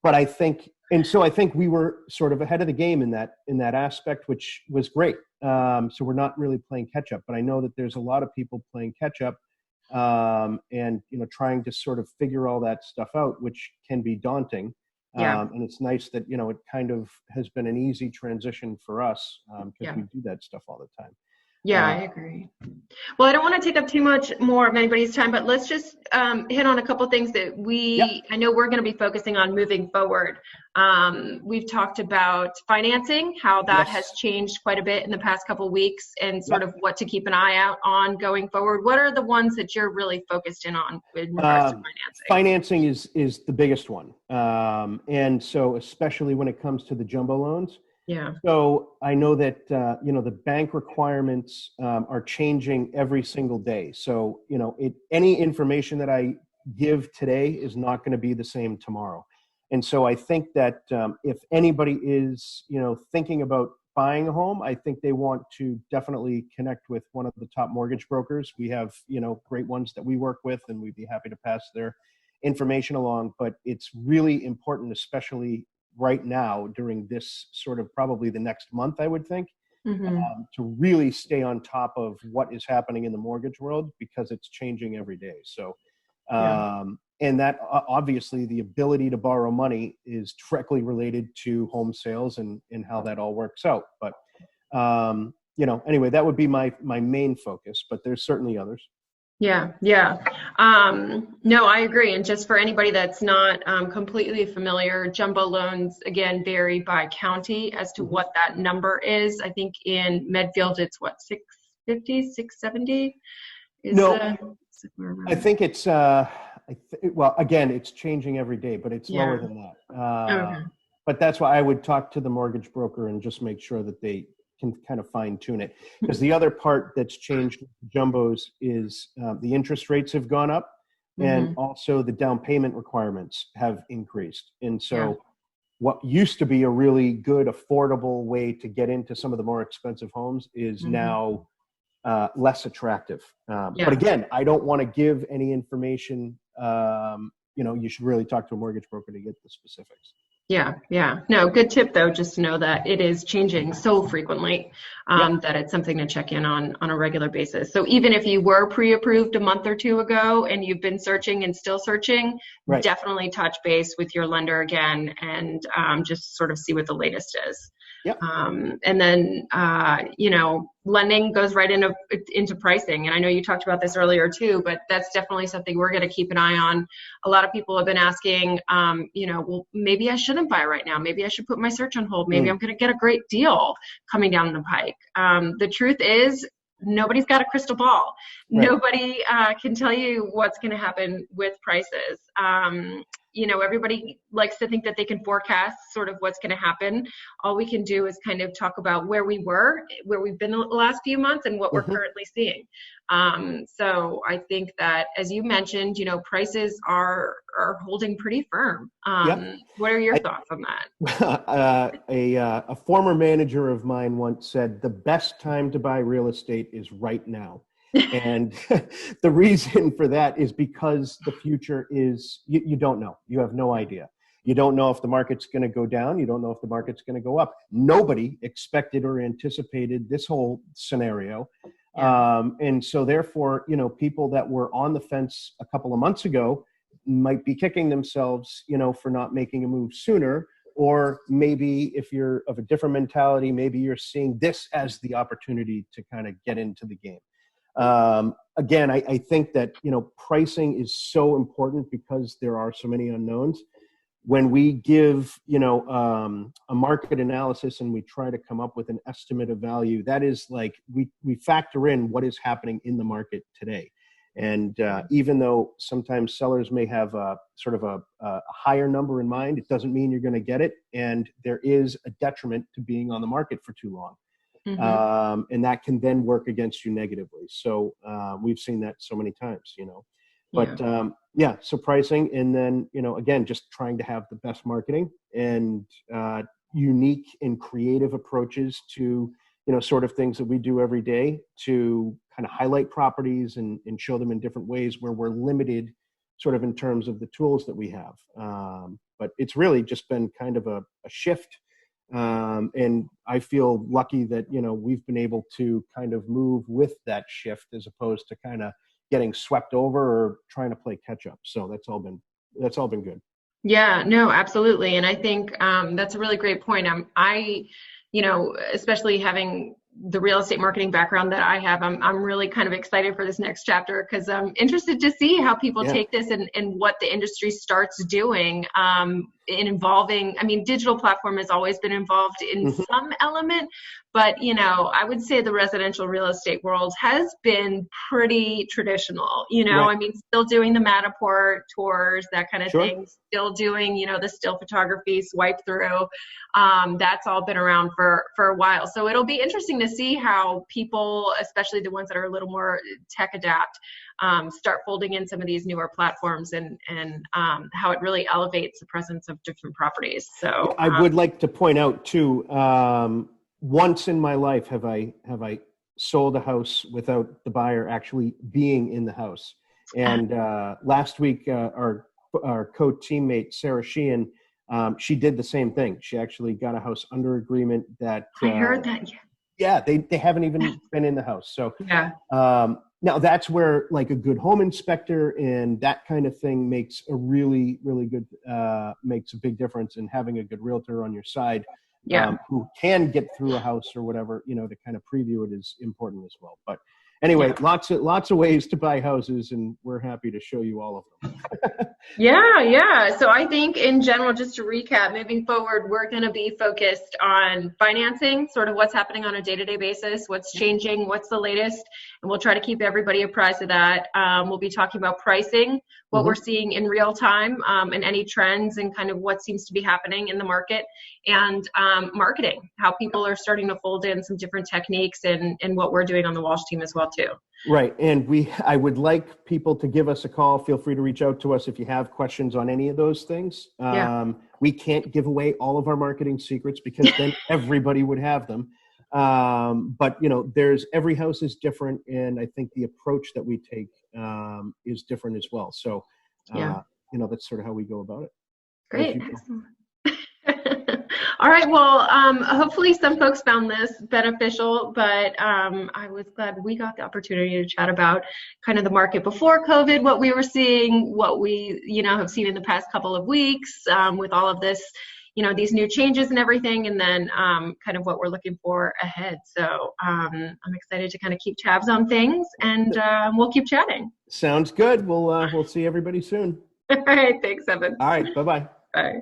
But I think, and so I think we were sort of ahead of the game in that aspect, which was great. So we're not really playing catch up, but I know that there's a lot of people playing catch up, and trying to sort of figure all that stuff out, which can be daunting. Yeah. And it's nice that it kind of has been an easy transition for us, because we do that stuff all the time. Yeah, I agree. Well, I don't want to take up too much more of anybody's time, but let's just hit on a couple things that I know we're going to be focusing on moving forward. We've talked about financing, how that has changed quite a bit in the past couple of weeks, and sort of what to keep an eye out on going forward. What are the ones that you're really focused in on in regards to financing? Financing is the biggest one. And so especially when it comes to the jumbo loans. Yeah. So I know that, the bank requirements are changing every single day. So, any information that I give today is not going to be the same tomorrow. And so I think that if anybody is, thinking about buying a home, I think they want to definitely connect with one of the top mortgage brokers. We have, great ones that we work with, and we'd be happy to pass their information along. But it's really important, especially right now during this sort of probably the next month, I would think, to really stay on top of what is happening in the mortgage world, because it's changing every day. So, and that obviously the ability to borrow money is directly related to home sales and how that all works out. But, anyway, that would be my main focus, but there's certainly others. Yeah. No, I agree. And just for anybody that's not completely familiar, jumbo loans, again, vary by county as to what that number is. I think in Medfield, it's what, 650, 670? I think it's, well, again, it's changing every day, but it's lower than that. But that's why I would talk to the mortgage broker and just make sure that they can kind of fine tune it. Because the other part that's changed with jumbos is the interest rates have gone up, and also the down payment requirements have increased. And so what used to be a really good, affordable way to get into some of the more expensive homes is now less attractive. But again, I don't want to give any information. You should really talk to a mortgage broker to get the specifics. Yeah. No, good tip though, just to know that it is changing so frequently that it's something to check in on a regular basis. So even if you were pre-approved a month or two ago and you've been searching and still searching, definitely touch base with your lender again and just sort of see what the latest is. And then, lending goes right into pricing. And I know you talked about this earlier too, but that's definitely something we're going to keep an eye on. A lot of people have been asking, well, maybe I shouldn't buy right now. Maybe I should put my search on hold. Maybe I'm going to get a great deal coming down the pike. The truth is, nobody's got a crystal ball. Nobody can tell you what's going to happen with prices. Everybody likes to think that they can forecast sort of what's going to happen. All we can do is kind of talk about where we've been the last few months and what we're currently seeing. So I think that, as you mentioned, prices are holding pretty firm. What are your thoughts on that? A former manager of mine once said, the best time to buy real estate is right now. And the reason for that is because the future is, you don't know. You have no idea. You don't know if the market's going to go down. You don't know if the market's going to go up. Nobody expected or anticipated this whole scenario. And so therefore, people that were on the fence a couple of months ago might be kicking themselves, for not making a move sooner. Or maybe if you're of a different mentality, maybe you're seeing this as the opportunity to kind of get into the game. Again, I think that, pricing is so important because there are so many unknowns. When we give, a market analysis and we try to come up with an estimate of value, that is like, we factor in what is happening in the market today. And even though sometimes sellers may have a sort of a higher number in mind, it doesn't mean you're going to get it. And there is a detriment to being on the market for too long. And that can then work against you negatively. So we've seen that so many times, but so pricing, and then, again, just trying to have the best marketing and unique and creative approaches to, sort of things that we do every day to kind of highlight properties and show them in different ways where we're limited sort of in terms of the tools that we have. But it's really just been kind of a shift. And I feel lucky that, we've been able to kind of move with that shift as opposed to kind of getting swept over or trying to play catch up. So that's all been good. Yeah, no, absolutely. And I think that's a really great point. Especially having the real estate marketing background that I have, I'm really kind of excited for this next chapter because I'm interested to see how people take this and what the industry starts doing in involving. I mean, digital platform has always been involved in some element, but I would say the residential real estate world has been pretty traditional. I mean, still doing the Matterport tours, that kind of thing, still doing the still photography, swipe through. That's all been around for a while. So it'll be interesting to see how people, especially the ones that are a little more tech adapt, start folding in some of these newer platforms and how it really elevates the presence of different properties. So I would like to point out too, once in my life have I sold a house without the buyer actually being in the house. And last week, our co-teammate Sarah Sheehan, she did the same thing. She actually got a house under agreement that I heard that. Yeah, they haven't even been in the house. So now that's where like a good home inspector and that kind of thing makes a really, really good, makes a big difference in having a good realtor on your side who can get through a house or whatever, to kind of preview it is important as well. But anyway, lots of ways to buy houses, and we're happy to show you all of them. Yeah. So I think in general, just to recap, moving forward, we're going to be focused on financing, sort of what's happening on a day-to-day basis, what's changing, what's the latest, and we'll try to keep everybody apprised of that. We'll be talking about pricing, what we're seeing in real time, and any trends and kind of what seems to be happening in the market, and marketing, how people are starting to fold in some different techniques and what we're doing on the Walsh team as well too. Right. And I would like people to give us a call. Feel free to reach out to us if you have questions on any of those things. We can't give away all of our marketing secrets because then everybody would have them. But every house is different. And I think the approach that we take is different as well. So, that's sort of how we go about it. Great. Excellent. All right. Well, hopefully some folks found this beneficial, but I was glad we got the opportunity to chat about kind of the market before COVID, what we were seeing, what we, have seen in the past couple of weeks with all of this, these new changes and everything, and then kind of what we're looking for ahead. So I'm excited to kind of keep tabs on things, and we'll keep chatting. Sounds good. We'll see everybody soon. All right. Thanks, Evan. All right. Bye-bye. Bye.